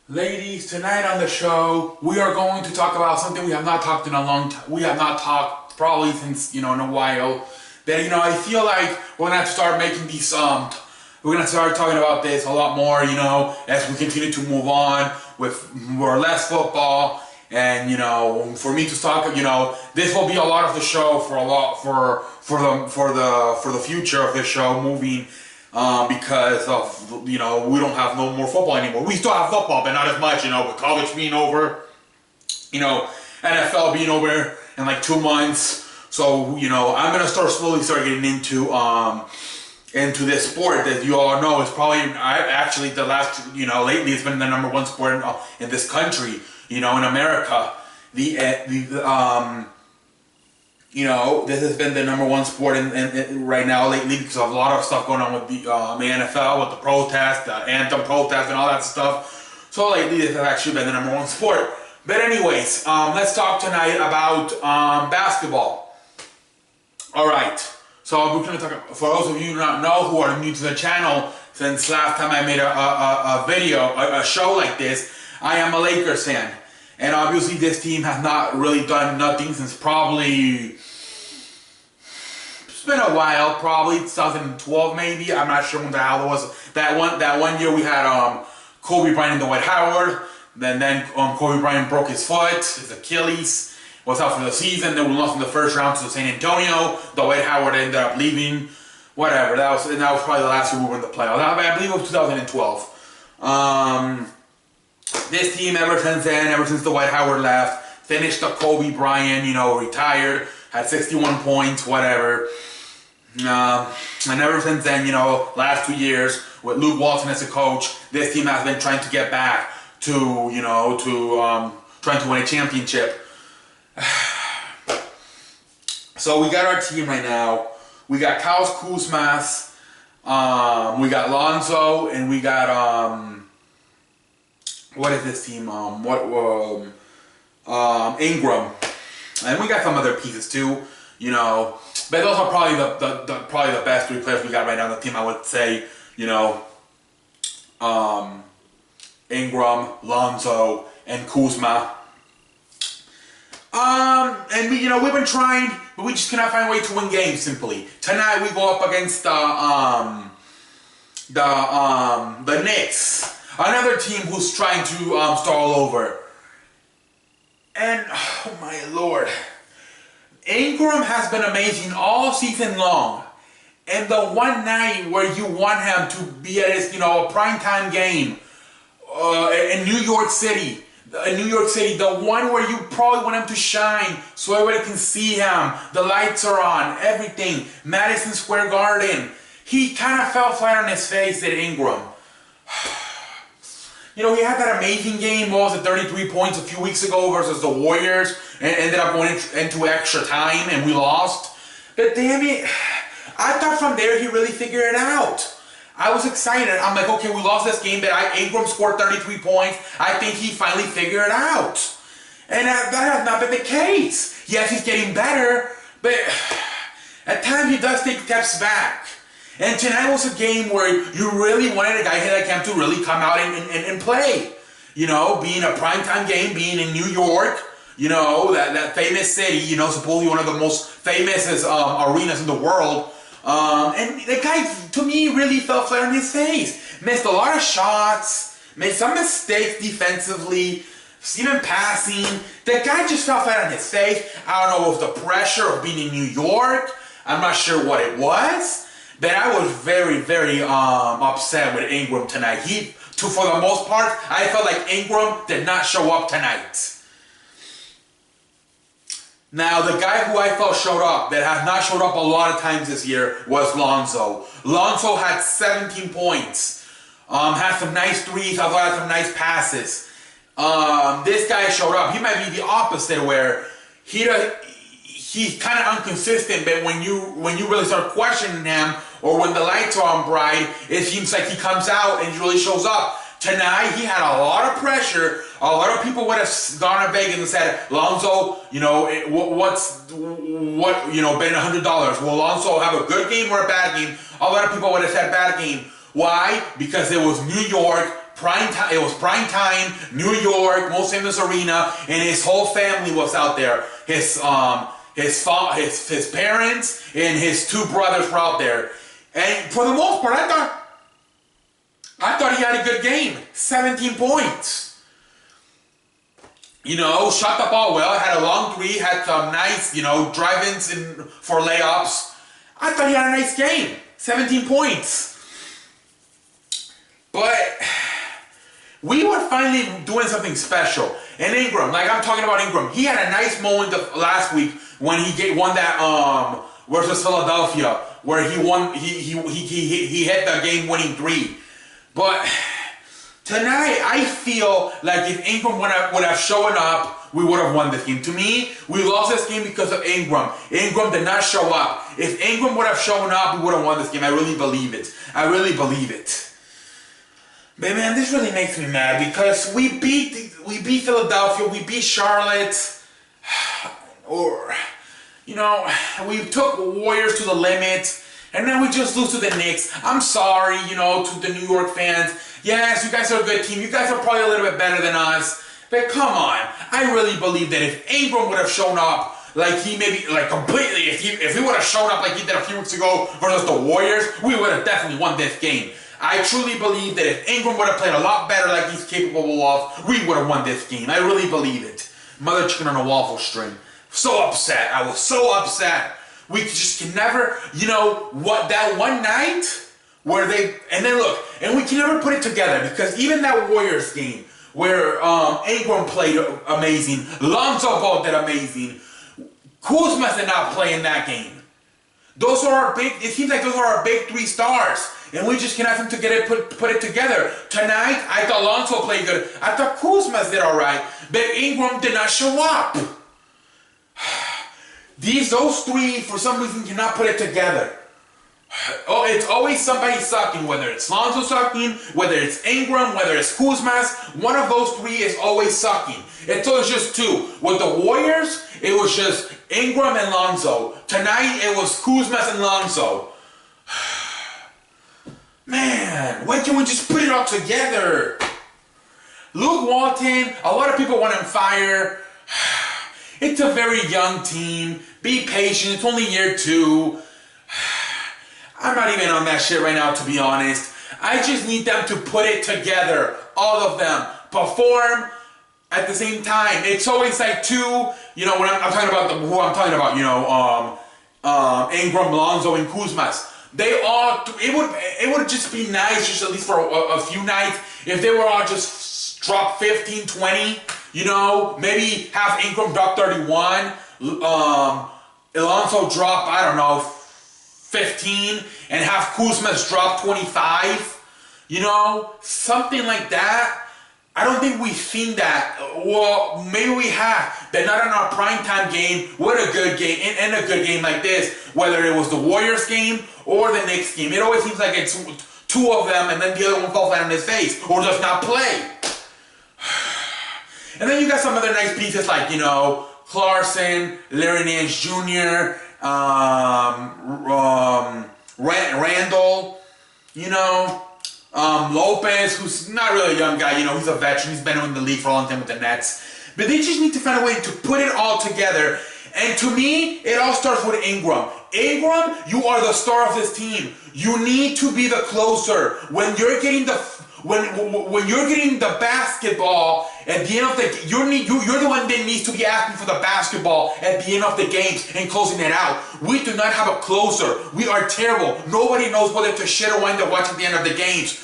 Ladies, tonight on the show, we are going to talk about something we have not talked in a long time. We have not talked probably since, in a while. That, I feel like we're gonna have to start making these, we're gonna start talking about this a lot more, as we continue to move on with more or less football. And, for me to talk, this will be a lot of the show for the future of this show moving. Because of, we don't have no more football anymore. We still have football, but not as much, with college being over, NFL being over in like 2 months. So, I'm going to slowly start getting into this sport that you all know is probably, actually the last, lately it's been the number one sport in this country, in America. This has been the number one sport in right now lately because of a lot of stuff going on with the NFL, with the protest, the anthem protest, and all that stuff. So lately, this has actually been the number one sport. But anyways, let's talk tonight about basketball. All right. So we're going to talk. For those of you who do not know who are new to the channel, since last time I made a video, a show like this, I am a Lakers fan. And obviously this team has not really done nothing since probably, it's been a while, probably 2012 maybe. I'm not sure when the hell it was. That one year we had Kobe Bryant and Dwight Howard. Then Kobe Bryant broke his foot, his Achilles, was out for the season. Then we lost in the first round to San Antonio. Dwight Howard ended up leaving. Whatever. That was probably the last year we were in the playoffs. I believe it was 2012. This team ever since Dwight Howard left, finished the Kobe Bryant, retired, had 61 points, whatever. And ever since then, last 2 years, with Luke Walton as a coach, this team has been trying to get back to, trying to win a championship. So we got our team right now. We got Kyle Kuzmas, we got Lonzo, and we got, what is this team? Ingram, and we got some other pieces too, But those are probably the best 3 players we got right now on the team. I would say, Ingram, Lonzo, and Kuzma. And we've been trying, but we just cannot find a way to win games. Simply tonight we go up against the Knicks. Another team who's trying to stall over. And, oh my lord. Ingram has been amazing all season long. And the one night where you want him to be at his, a primetime game in New York City. The one where you probably want him to shine so everybody can see him. The lights are on, everything. Madison Square Garden. He kind of fell flat on his face at Ingram. He had that amazing game, what was it, 33 points a few weeks ago versus the Warriors, and ended up going into extra time, and we lost. But damn it, I thought from there he really figured it out. I was excited. I'm like, okay, we lost this game, but Ingram scored 33 points. I think he finally figured it out. And that has not been the case. Yes, he's getting better, but at times he does take steps back. And tonight was a game where you really wanted a guy like him to really come out and play. Being a primetime game, being in New York, that famous city, supposedly one of the most famous arenas in the world. And the guy, to me, really fell flat on his face. Missed a lot of shots, made some mistakes defensively, even passing. The guy just fell flat on his face. I don't know if it was the pressure of being in New York. I'm not sure what it was. But I was very, very upset with Ingram tonight. For the most part, I felt like Ingram did not show up tonight. Now, the guy who I felt showed up, that has not showed up a lot of times this year, was Lonzo. Lonzo had 17 points. Had some nice threes, had some nice passes. This guy showed up. He might be the opposite, where he's kind of inconsistent, but when you really start questioning him, or when the lights are on bright, it seems like he comes out and he really shows up. Tonight, he had a lot of pressure. A lot of people would have gone to Vegas and said, Lonzo, betting $100. Will Lonzo have a good game or a bad game? A lot of people would have said bad game. Why? Because it was New York, prime time. It was prime time, New York, most famous arena, and his whole family was out there. His parents and his two brothers were out there, and for the most part, I thought he had a good game. 17 points. You know, shot the ball well, had a long three, had some nice, drive-ins for layups. I thought he had a nice game. 17 points. But we were finally doing something special. And Ingram, like I'm talking about Ingram, he had a nice moment last week when he won that versus Philadelphia, where he won. He hit the game-winning three. But tonight, I feel like if Ingram would have shown up, we would have won this game. To me, we lost this game because of Ingram. Ingram did not show up. If Ingram would have shown up, we would have won this game. I really believe it. I really believe it. But man, this really makes me mad because we beat Philadelphia, we beat Charlotte, or we took Warriors to the limit. And then we just lose to the Knicks. I'm sorry, to the New York fans. Yes, you guys are a good team. You guys are probably a little bit better than us. But come on. I really believe that if Ingram would have shown up like he completely, if he would have shown up like he did a few weeks ago versus the Warriors, we would have definitely won this game. I truly believe that if Ingram would have played a lot better like he's capable of, we would have won this game. I really believe it. Mother chicken on a waffle string. So upset. I was so upset. We just can never, that one night where and we can never put it together because even that Warriors game where Ingram played amazing, Lonzo Ball did amazing, Kuzma did not play in that game. It seems like those are our big three stars, and we just cannot seem to put it together. Tonight, I thought Lonzo played good. I thought Kuzma did all right, but Ingram did not show up. Those three, for some reason, cannot put it together. Oh, it's always somebody sucking, whether it's Lonzo sucking, whether it's Ingram, whether it's Kuzma. One of those three is always sucking. It's always just two. With the Warriors, it was just Ingram and Lonzo. Tonight, it was Kuzma and Lonzo. Man, why can't we just put it all together? Luke Walton, a lot of people want him fired. It's a very young team. Be patient. It's only year 2. I'm not even on that shit right now, to be honest. I just need them to put it together. All of them. Perform at the same time. It's always like two, when I'm talking about who I'm talking about, Ingram, Lonzo, and Kuzma. It would just be nice, just at least for a few nights, if they were all just drop 15, 20. Maybe have Ingram drop 31, Alonso drop, 15, and have Kuzma's drop 25. Something like that. I don't think we've seen that. Well, maybe we have, but not in our primetime game. What a good game, and a good game like this, whether it was the Warriors game or the Knicks game. It always seems like it's two of them, and then the other one falls flat on his face, or does not play. And then you got some other nice pieces like, Clarkson, Larry Nance Jr., Randall, Lopez, who's not really a young guy, he's a veteran, he's been in the league for a long time with the Nets. But they just need to find a way to put it all together. And to me, it all starts with Ingram. Ingram, you are the star of this team. You need to be the closer. When you're getting the basketball at the end of the, you're the one that needs to be asking for the basketball at the end of the games and closing it out. We do not have a closer. We are terrible. Nobody knows whether to shit or when to watch at the end of the games.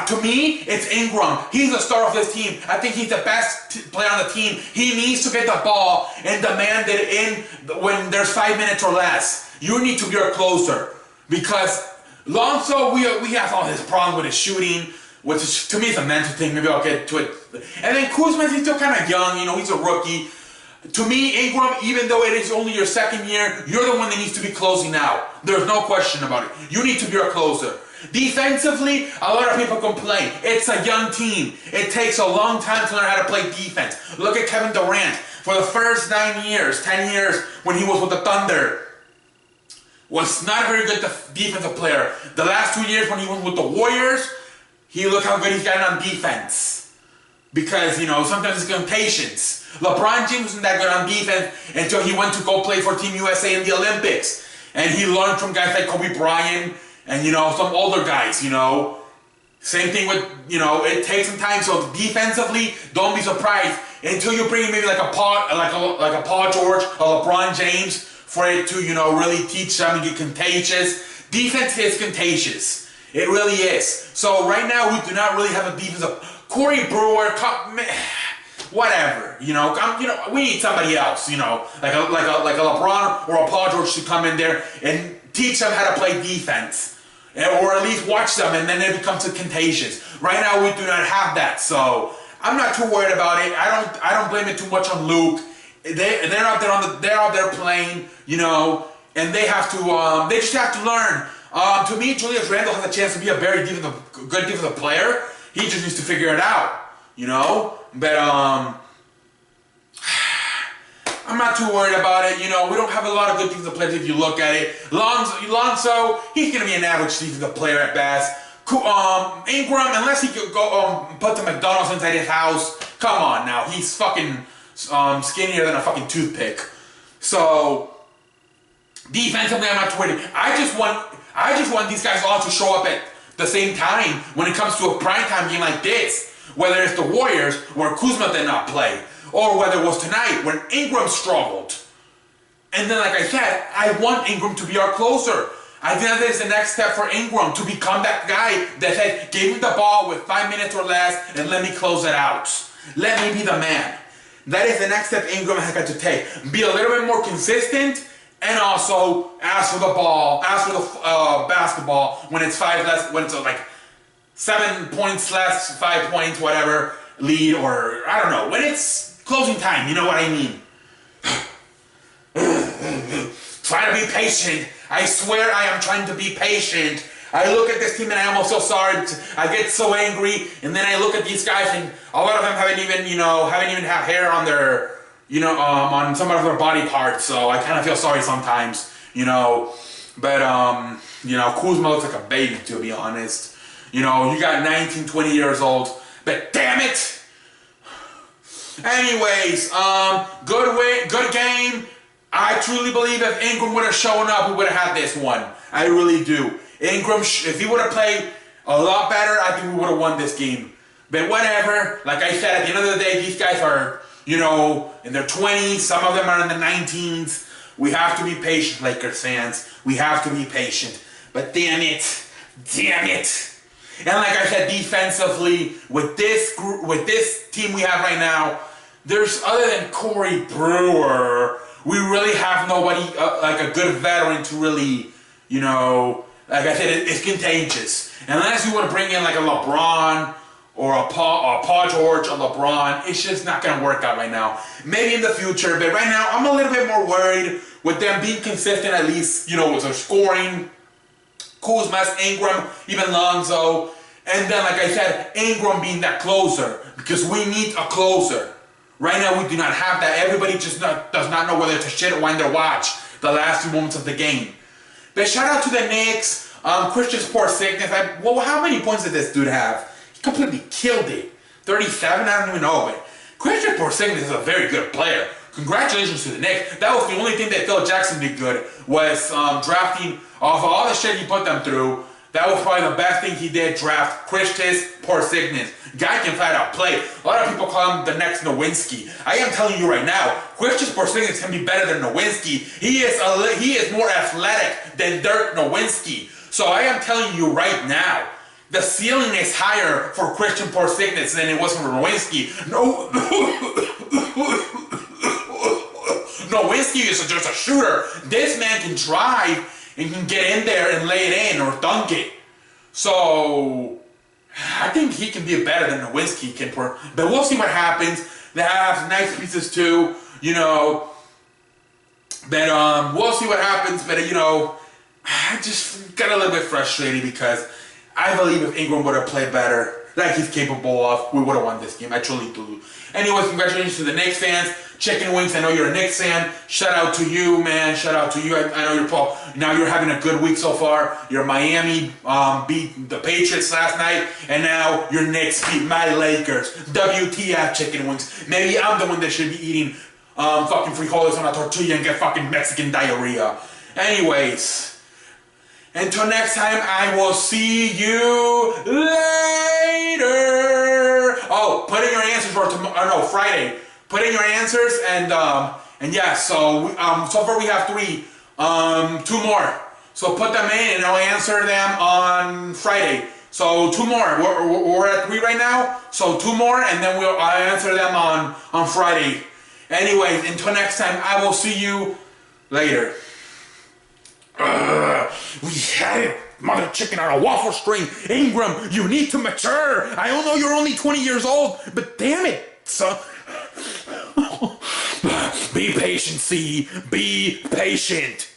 To me, it's Ingram. He's the star of this team. I think he's the best player on the team. He needs to get the ball and demand it in when there's 5 minutes or less. You need to be our closer because Lonzo, we have all his problem with his shooting, which is, to me is a mental thing. Maybe I'll get to it. And then Kuzma, he's still kind of young. He's a rookie. To me, Ingram, even though it is only your second year, you're the one that needs to be closing out. There's no question about it. You need to be our closer. Defensively, a lot of people complain. It's a young team. It takes a long time to learn how to play defense. Look at Kevin Durant. For the first 10 years, when he was with the Thunder, was not a very good defensive player. The last 2 years when he was with the Warriors, look how good he's gotten on defense. Because, you know, sometimes it's impatience. LeBron James wasn't that good on defense until he went to go play for Team USA in the Olympics. And he learned from guys like Kobe Bryant and, you know, some older guys, you know. Same thing with, you know, it takes some time. So defensively, don't be surprised until you bring in maybe like a Paul George or LeBron James for it to, you know, really teach them and get contagious. Defense is contagious. It really is. So right now we do not really have a defense of Corey Brewer, whatever. You know, we need somebody else. You know, like a LeBron or a Paul George to come in there and teach them how to play defense, or at least watch them, and then it becomes contagious. Right now we do not have that, so I'm not too worried about it. I don't blame it too much on Luke. They're out there playing, you know, and they have to they just have to learn. To me, Julius Randle has a chance to be a very good defensive player. He just needs to figure it out, you know. But I'm not too worried about it. You know, we don't have a lot of good defensive players if you look at it. Lonzo, he's gonna be an average defensive player at best. Ingram, unless he could go put the McDonald's inside his house, come on now, he's fucking skinnier than a fucking toothpick. So defensively, I'm not too worried. I just want these guys all to show up at the same time when it comes to a primetime game like this. Whether it's the Warriors where Kuzma did not play, or whether it was tonight when Ingram struggled. And then, like I said, I want Ingram to be our closer. I think that is the next step for Ingram, to become that guy that said, give me the ball with 5 minutes or less and let me close it out. Let me be the man. That is the next step Ingram has got to take. Be a little bit more consistent, and also ask for the ball, ask for the basketball when it's when it's like 7 points less, 5 points, whatever, lead, or I don't know, when it's closing time, you know what I mean. Try to be patient. I swear I am trying to be patient. I look at this team and I almost feel sorry. I get so angry, and then I look at these guys and a lot of them haven't even have hair on their, on some of their body parts. So I kind of feel sorry sometimes, you know. But Kuzma looks like a baby, to be honest. You know, you got 19, 20 years old, but damn it. Anyways, good game. I truly believe if Ingram would have shown up, we would have had this one. I really do. Ingram, if he would have played a lot better, I think we would have won this game. But whatever, like I said, at the end of the day, these guys are, you know, in their 20s. Some of them are in the 19s. We have to be patient, Lakers fans. We have to be patient. But damn it. And like I said, defensively, with this team we have right now, there's, other than Corey Brewer, we really have nobody, like a good veteran to really, you know, like I said, it's contagious. And unless you want to bring in like a LeBron or a Paul George or LeBron, it's just not going to work out right now. Maybe in the future, but right now I'm a little bit more worried with them being consistent, at least, you know, with their scoring. Kuzma, Ingram, even Lonzo. And then, like I said, Ingram being that closer, because we need a closer. Right now, we do not have that. Everybody just does not know whether to shit or wind their watch the last 2 moments of the game. But shout out to the Knicks. Christian Porzingis. Well, how many points did this dude have? He completely killed it. 37? I don't even know. But Christian Porzingis is a very good player. Congratulations to the Knicks. That was the only thing that Phil Jackson did good, was drafting off all the shit he put them through. That was probably the best thing he did, draft Christian Porzingis. Guy can flat out play. A lot of people call him the next Nowinski. I am telling you right now, Christian Porzingis can be better than Nowinski. He is more athletic than Dirk Nowinski. So I am telling you right now, the ceiling is higher for Christian Porzingis than it was for Nowinski. Nowinski is just a shooter. This man can drive and can get in there and lay it in or dunk it. So I think he can be better than Nowinski can. But we'll see what happens. They have nice pieces too, you know. But we'll see what happens. But you know, I just got a little bit frustrated because I believe if Ingram would have played better, like he's capable of, we would have won this game. I truly do. Anyways, congratulations to the Knicks fans. Chicken Wings, I know you're a Knicks fan. Shout out to you, man. Shout out to you. I know now you're having a good week so far. Your Miami beat the Patriots last night, and now your Knicks beat my Lakers. WTF, Chicken Wings. Maybe I'm the one that should be eating fucking frijoles on a tortilla and get fucking Mexican diarrhea. Anyways, until next time, I will see you later. Oh, put in your answers for tomorrow. No, Friday. Put in your answers and yeah. So so far we have 3, 2 more. So put them in and I'll answer them on Friday. So 2 more. We're at 3 right now. So 2 more and then I'll answer them on Friday. Anyways, until next time, I will see you later. We had it, mother chicken on a waffle string. Ingram, you need to mature. I don't know you're only 20 years old, but damn it, son. Be patient, C. Be patient.